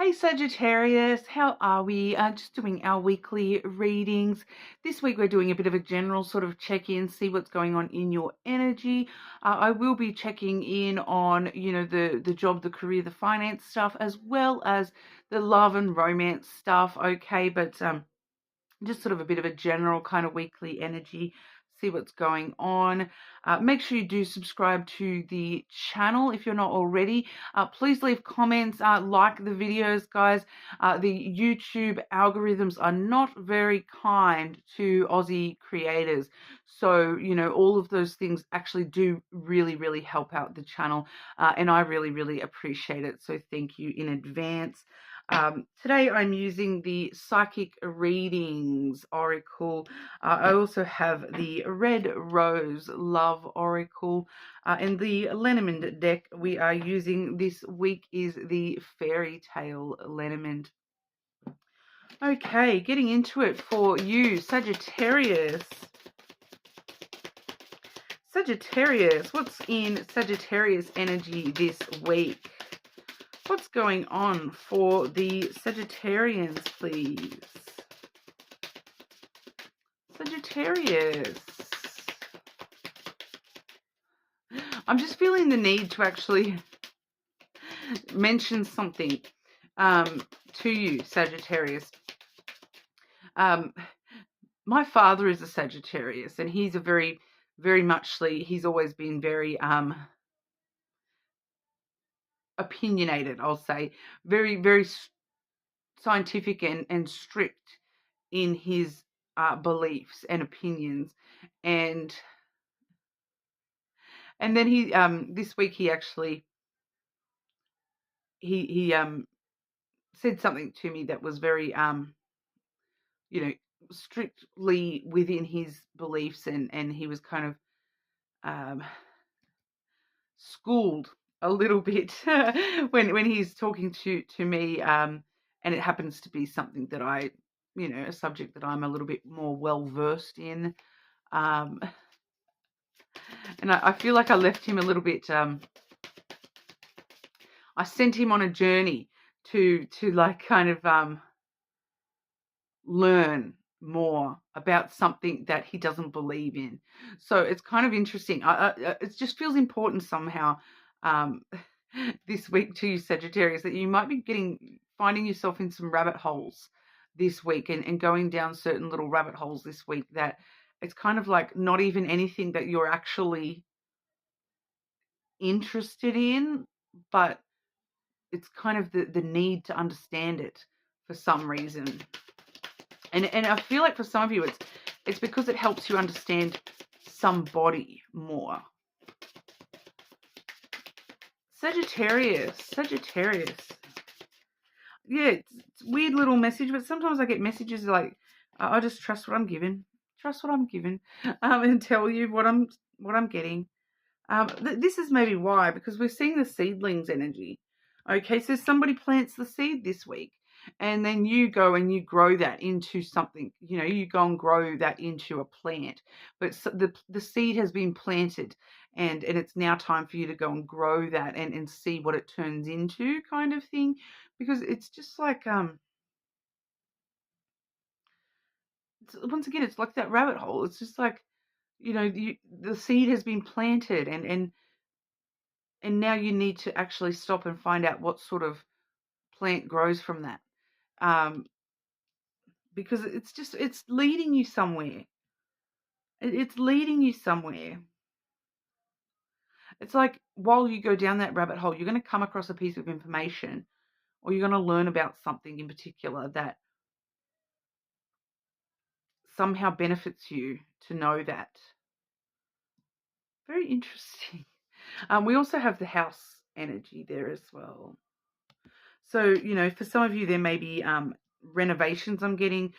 Hey Sagittarius, how are we? Just doing our weekly readings. This week we're doing a bit of a general sort of check-in, see what's going on in your energy. I will be checking in on, the job, the career, the finance stuff, as well as the love and romance stuff. Okay, but just sort of a bit of a general kind of weekly energy, see what's going on. Make sure you do subscribe to the channel if you're not already. Please leave comments, like the videos, guys. The YouTube algorithms are not very kind to Aussie creators. So, all of those things actually do really, really help out the channel. And I really, really appreciate it. So thank you in advance. Today I'm using the Psychic Readings Oracle. I also have the Red Rose Love Oracle. And the Lenormand deck we are using this week is the Fairy Tale Lenormand. Okay, getting into it for you, Sagittarius. Sagittarius, what's in Sagittarius energy this week? What's going on for the Sagittarians, please? Sagittarius. I'm just feeling the need to actually mention something to you, Sagittarius. My father is a Sagittarius, and he's a very, very muchly, he's always been very opinionated, I'll say, very, very scientific and strict in his beliefs and opinions. And then he this week he actually he said something to me that was very strictly within his beliefs, and he was kind of schooled a little bit when he's talking to me, and it happens to be something that I, a subject that I'm a little bit more well versed in, and I feel like I left him a little bit. I sent him on a journey to like kind of learn more about something that he doesn't believe in. So it's kind of interesting. It just feels important somehow this week to you, Sagittarius, that you might be finding yourself in some rabbit holes this week, and going down certain little rabbit holes this week that it's kind of like not even anything that you're actually interested in, but it's kind of the need to understand it for some reason. And I feel like for some of you, it's because it helps you understand somebody more. Sagittarius. Yeah, it's a weird little message, but sometimes I get messages like, I just trust what I'm given. And tell you what I'm getting. This is maybe why, because we're seeing the seedlings energy. Okay, so somebody plants the seed this week, and then you go and you grow that into something. You go and grow that into a plant. But the seed has been planted, and it's now time for you to go and grow that and see what it turns into, kind of thing. Because it's just like once again, it's like that rabbit hole. It's just like, the seed has been planted, and now you need to actually stop and find out what sort of plant grows from that. Because it's leading you somewhere. It's leading you somewhere. It's like while you go down that rabbit hole, you're going to come across a piece of information, or you're going to learn about something in particular that somehow benefits you to know that. Very interesting. We also have the house energy there as well. So, for some of you, there may be renovations I'm getting.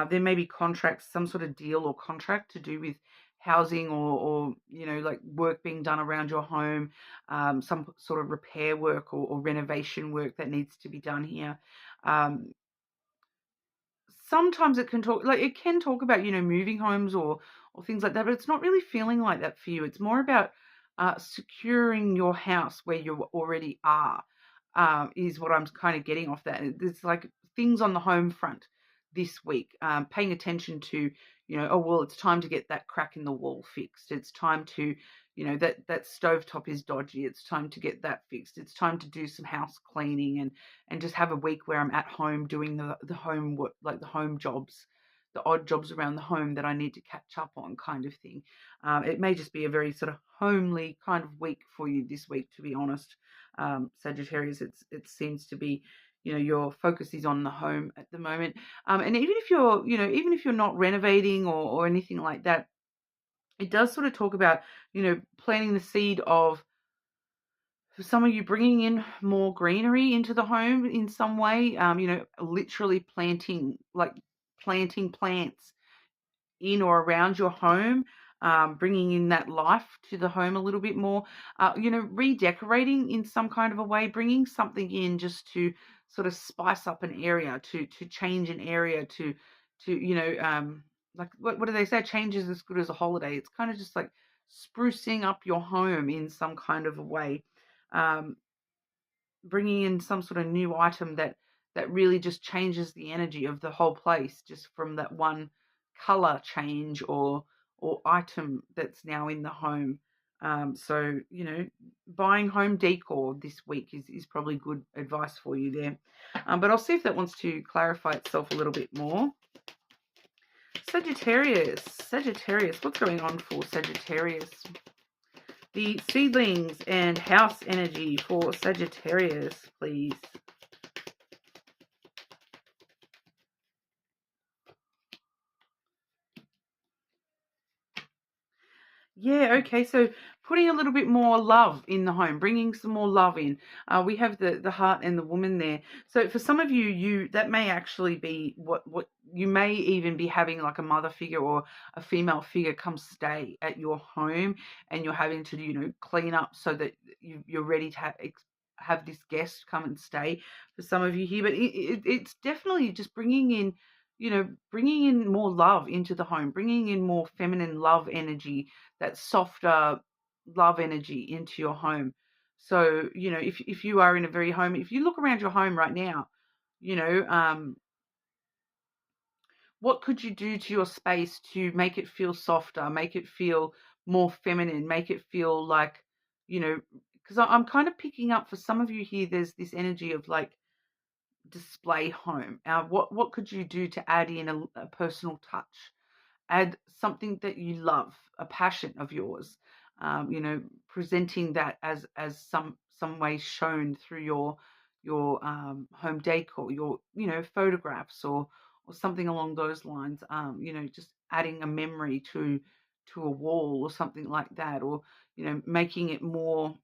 There may be contracts, some sort of deal or contract to do with housing or like work being done around your home, some sort of repair work or renovation work that needs to be done here. Sometimes it can talk about, moving homes or things like that, but it's not really feeling like that for you. It's more about securing your house where you already are. is what I'm kind of getting off that. There's like things on the home front this week, paying attention to, oh, well, it's time to get that crack in the wall fixed. It's time to, that stovetop is dodgy. It's time to get that fixed. It's time to do some house cleaning and just have a week where I'm at home doing the home work, like the home jobs, the odd jobs around the home that I need to catch up on, kind of thing. It may just be a very sort of homely kind of week for you this week, to be honest. Sagittarius, it seems to be, your focus is on the home at the moment. And even if you're not renovating or anything like that, it does sort of talk about, planting the seed of, for some of you, bringing in more greenery into the home in some way. Literally planting plants in or around your home, bringing in that life to the home a little bit more, redecorating in some kind of a way, bringing something in just to sort of spice up an area, to change an area, like what do they say? Change is as good as a holiday. It's kind of just like sprucing up your home in some kind of a way. Um, Bringing in some sort of new item that really just changes the energy of the whole place, just from that one color change or item that's now in the home. So buying home decor this week is probably good advice for you there. But I'll see if that wants to clarify itself a little bit more. Sagittarius, what's going on for Sagittarius? The seedlings and house energy for Sagittarius, please. Yeah, okay. So putting a little bit more love in the home, bringing some more love in. We have the heart and the woman there. So for some of you that may actually be what you may even be having, like a mother figure or a female figure come stay at your home, and you're having to clean up so that you're ready to have this guest come and stay for some of you here. But it's definitely just bringing in more love into the home, bringing in more feminine love energy, that softer love energy into your home. So, if you are in a very home, if you look around your home right now, what could you do to your space to make it feel softer, make it feel more feminine, make it feel like, because I'm kind of picking up for some of you here, there's this energy of like display home. What could you do to add in a personal touch? Add something that you love, a passion of yours, presenting that as some way shown through your home decor, your photographs or something along those lines. Just adding a memory to a wall or something like that, or making it more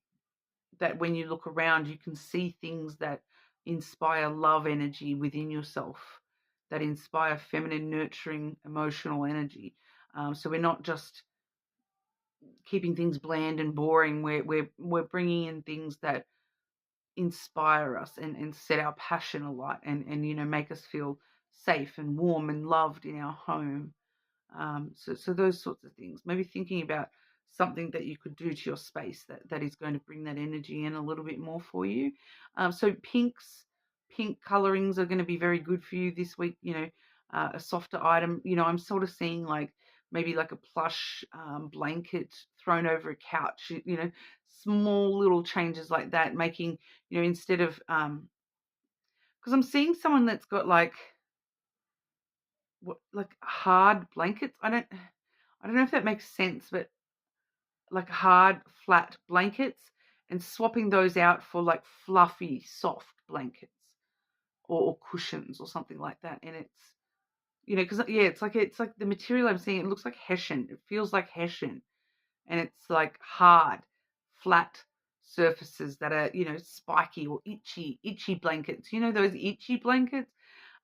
that when you look around, you can see things that inspire love energy within yourself, that inspire feminine, nurturing, emotional energy. So we're not just keeping things bland and boring. We're bringing in things that inspire us and set our passion alight and make us feel safe and warm and loved in our home. So those sorts of things. Maybe thinking about something that you could do to your space that is going to bring that energy in a little bit more for you. So pink colorings are going to be very good for you this week. A softer item. I'm sort of seeing like maybe like a plush blanket thrown over a couch. Small little changes like that, making instead of because I'm seeing someone that's got like hard blankets. I don't know if that makes sense, but like hard, flat blankets, and swapping those out for like fluffy, soft blankets or cushions or something like that. And it's, because it's like the material I'm seeing, it looks like hessian. It feels like hessian, and it's like hard, flat surfaces that are spiky or itchy blankets. Those itchy blankets.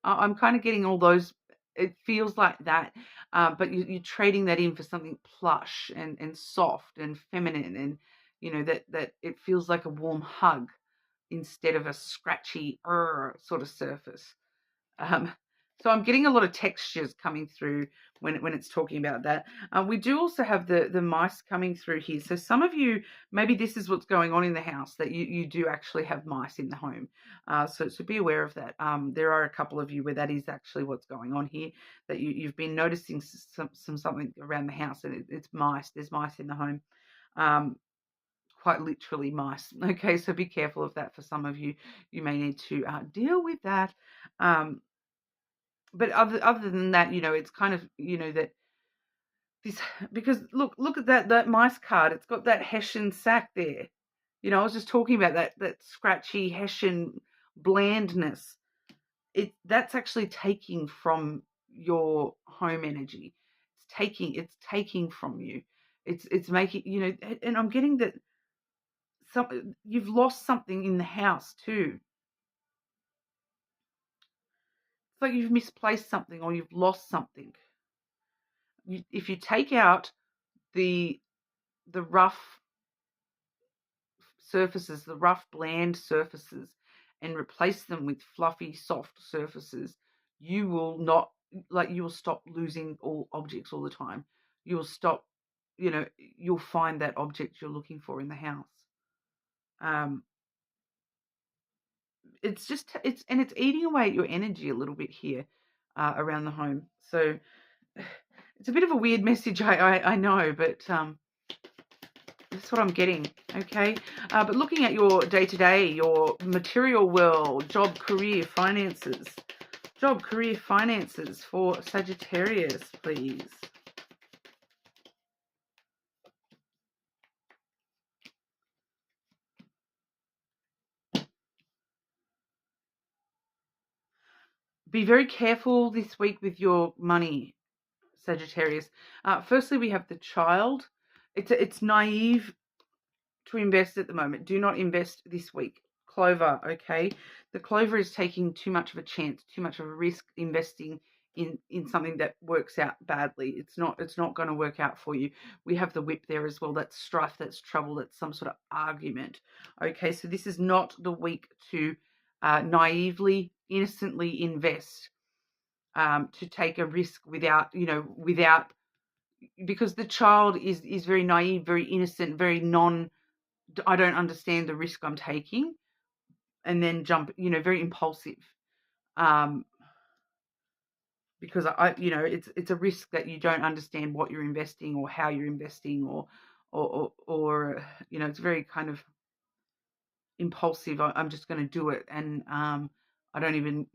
I'm kind of getting all those. It feels like that, but you're trading that in for something plush and soft and feminine, and that it feels like a warm hug instead of a scratchy sort of surface. Um, So I'm getting a lot of textures coming through when it's talking about that. We do also have the mice coming through here. So some of you, maybe this is what's going on in the house, that you do actually have mice in the home. So be aware of that. There are a couple of you where that is actually what's going on here, that you've been noticing something around the house, and it's mice. There's mice in the home. Quite literally mice. Okay, so be careful of that. For some of you, you may need to deal with that. But other than that, it's kind of, that this, because look at that mice card. It's got that Hessian sack there. I was just talking about that scratchy Hessian blandness. That's actually taking from your home energy. It's taking from you. It's making, and I'm getting that you've lost something in the house too. It's like you've misplaced something or you've lost something. If you take out the rough surfaces, the rough, bland surfaces, and replace them with fluffy, soft surfaces, you will stop losing all objects all the time. You will stop, you'll find that object you're looking for in the house. It's eating away at your energy a little bit here around the home. So it's a bit of a weird message, I know, but that's what I'm getting, okay? But looking at your day-to-day, your material world, job, career, finances. Job, career, finances for Sagittarius, please. Be very careful this week with your money, Sagittarius. Firstly, we have the child. It's naive to invest at the moment. Do not invest this week. Clover, okay? The clover is taking too much of a chance, too much of a risk investing in something that works out badly. It's not going to work out for you. We have the whip there as well. That's strife, that's trouble, that's some sort of argument. Okay, so this is not the week to naively, innocently invest, to take a risk without, because the child is very naive, very innocent, very I don't understand the risk I'm taking, and then jump, very impulsive, because it's a risk that you don't understand what you're investing or how you're investing, or it's very kind of impulsive. I'm just going to do it, and I don't even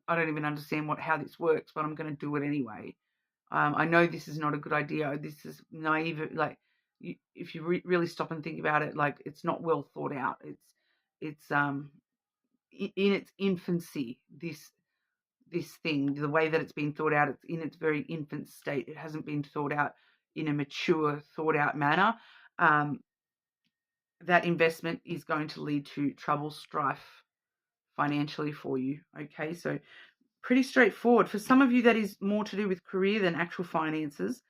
understand how this works, but I'm going to do it anyway. I know this is not a good idea. This is naive. Like, if you really stop and think about it, like, it's not well thought out. It's in its infancy. This thing, the way that it's been thought out, it's in its very infant state. It hasn't been thought out in a mature, thought out manner. That investment is going to lead to trouble, strife financially for you. Okay, so pretty straightforward. For some of you, that is more to do with career than actual finances.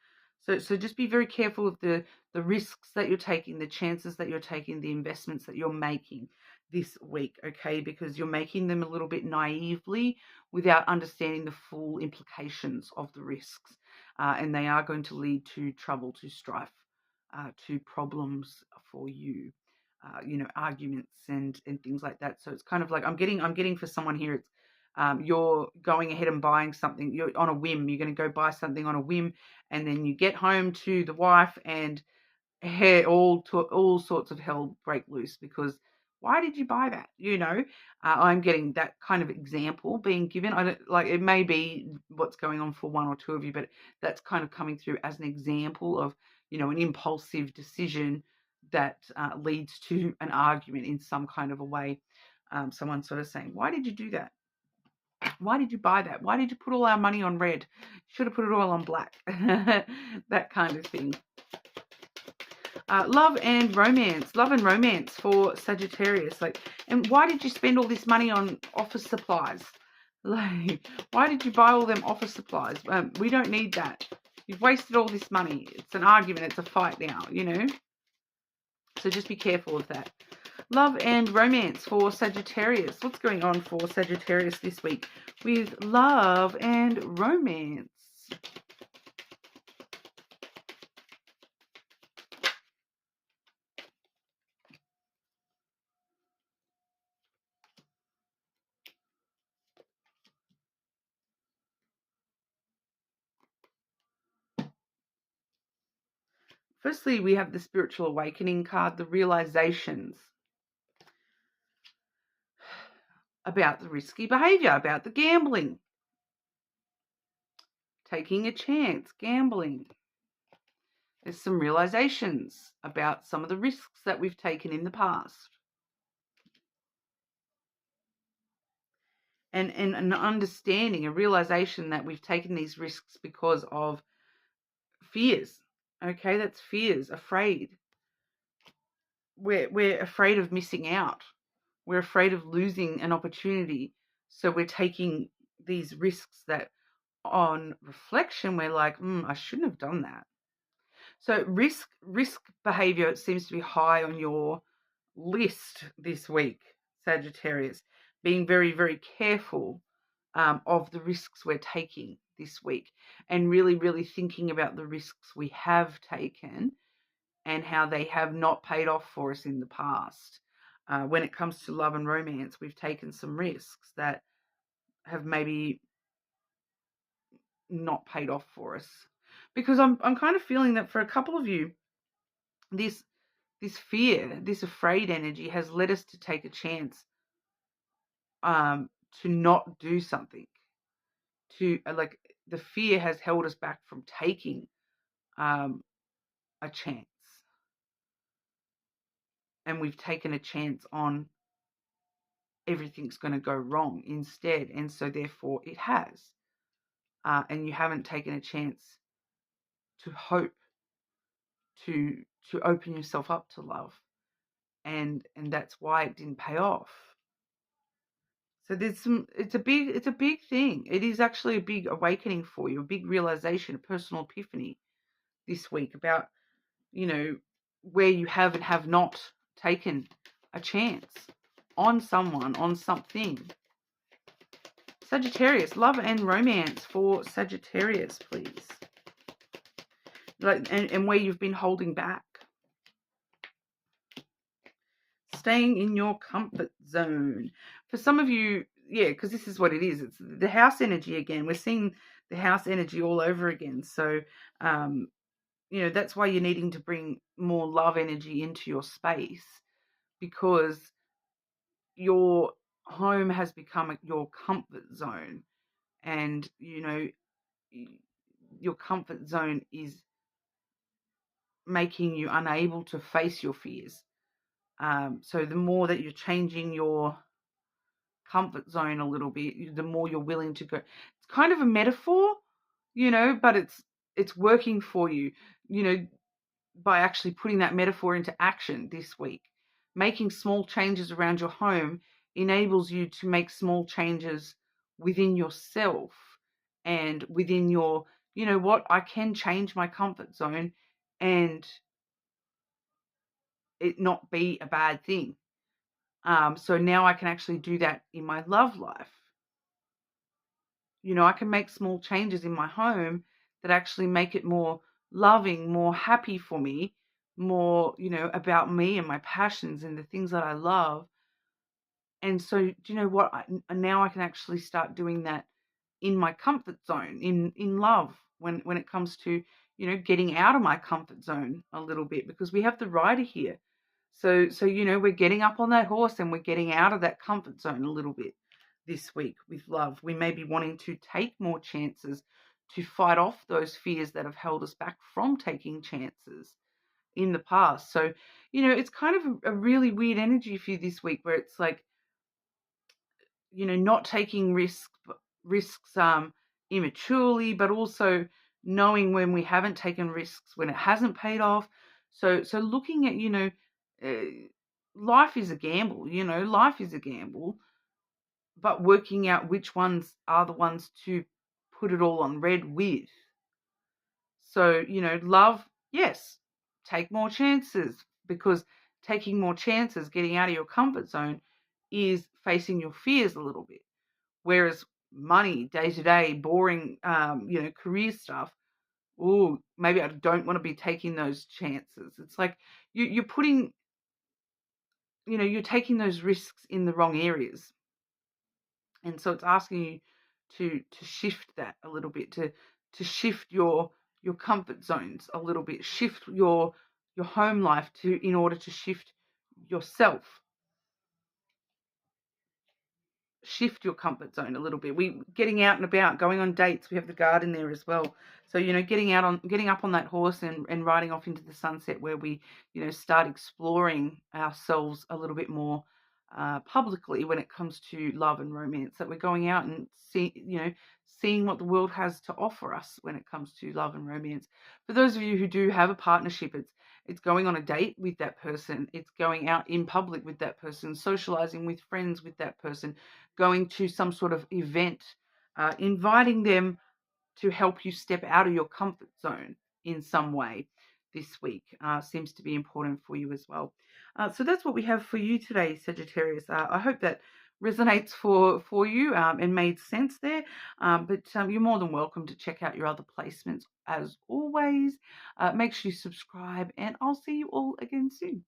So just be very careful of the risks that you're taking, the chances that you're taking, the investments that you're making this week, okay? Because you're making them a little bit naively without understanding the full implications of the risks. And they are going to lead to trouble, to strife, to problems for you. Arguments and things like that. So it's kind of like I'm getting for someone here, it's you're going ahead and buying something. You're on a whim. You're going to go buy something on a whim, and then you get home to the wife, and all sorts of hell break loose, because why did you buy that? I'm getting that kind of example being given. I don't like, it may be what's going on for one or two of you, but that's kind of coming through as an example of an impulsive decision that leads to an argument in some kind of a way. Someone sort of saying, why did you do that? Why did you buy that? Why did you put all our money on red? Should have put it all on black. That kind of thing. Love and romance for Sagittarius. And why did you spend all this money on office supplies? Why did you buy all them office supplies? We don't need that. You've wasted all this money. It's an argument. It's a fight now, So just be careful of that. Love and romance for Sagittarius. What's going on for Sagittarius this week with love and romance? Firstly, we have the spiritual awakening card, the realizations about the risky behavior, about the gambling, taking a chance, gambling. There's some realizations about some of the risks that we've taken in the past. And an understanding, a realization that we've taken these risks because of fears. Okay, that's fears, afraid. We're afraid of missing out. We're afraid of losing an opportunity. So we're taking these risks that on reflection, we're like, I shouldn't have done that. So risk behavior seems to be high on your list this week, Sagittarius. Being very, very careful of the risks we're taking this week, and really, really thinking about the risks we have taken and how they have not paid off for us in the past. When it comes to love and romance, we've taken some risks that have maybe not paid off for us. Because I'm kind of feeling that for a couple of you, this fear, this afraid energy has led us to take a chance to not do something. To like the fear has held us back from taking a chance, and we've taken a chance on everything's going to go wrong instead, and so therefore it has. And you haven't taken a chance to hope, to open yourself up to love, and that's why it didn't pay off. So there's some. It's a big thing. It is actually a big awakening for you, a big realization, a personal epiphany this week about where you have and have not taken a chance on someone, on something. Sagittarius, love and romance for Sagittarius, please. And where you've been holding back. Staying in your comfort zone. For some of you, yeah, because this is what it is. It's the house energy again. We're seeing the house energy all over again. So, that's why you're needing to bring more love energy into your space, because your home has become your comfort zone, and your comfort zone is making you unable to face your fears. So the more that you're changing your comfort zone a little bit, the more you're willing to go. It's kind of a metaphor, but it's working for you, by actually putting that metaphor into action this week. Making small changes around your home enables you to make small changes within yourself and within your, I can change my comfort zone and it not be a bad thing. So now I can actually do that in my love life. I can make small changes in my home that actually make it more loving, more happy for me, more, about me and my passions and the things that I love. And so, do you know what? Now I can actually start doing that in my comfort zone, in love, when it comes to, getting out of my comfort zone a little bit, because we have the rider here. So, we're getting up on that horse and we're getting out of that comfort zone a little bit this week with love. We may be wanting to take more chances to fight off those fears that have held us back from taking chances in the past. So, it's kind of a really weird energy for you this week, where it's like, not taking risks immaturely, but also knowing when we haven't taken risks, when it hasn't paid off. So looking at, life is a gamble, life is a gamble, but working out which ones are the ones to put it all on red with. So, love, yes, take more chances, because taking more chances, getting out of your comfort zone is facing your fears a little bit. Whereas money, day to day, boring, career stuff, oh, maybe I don't want to be taking those chances. It's like you're putting, you're taking those risks in the wrong areas. And so it's asking you to shift that a little bit, to shift your comfort zones a little bit, shift your home life in order to shift yourself, shift your comfort zone a little bit. We getting out and about, going on dates. We have the garden there as well. So, getting up on that horse and riding off into the sunset, where we, start exploring ourselves a little bit more publicly when it comes to love and romance. That we're going out and seeing what the world has to offer us when it comes to love and romance. For those of you who do have a partnership, it's going on a date with that person. It's going out in public with that person, socializing with friends with that person, going to some sort of event, inviting them to help you step out of your comfort zone in some way this week seems to be important for you as well. So that's what we have for you today, Sagittarius. I hope that resonates for you and made sense there. But you're more than welcome to check out your other placements as always. Make sure you subscribe, and I'll see you all again soon.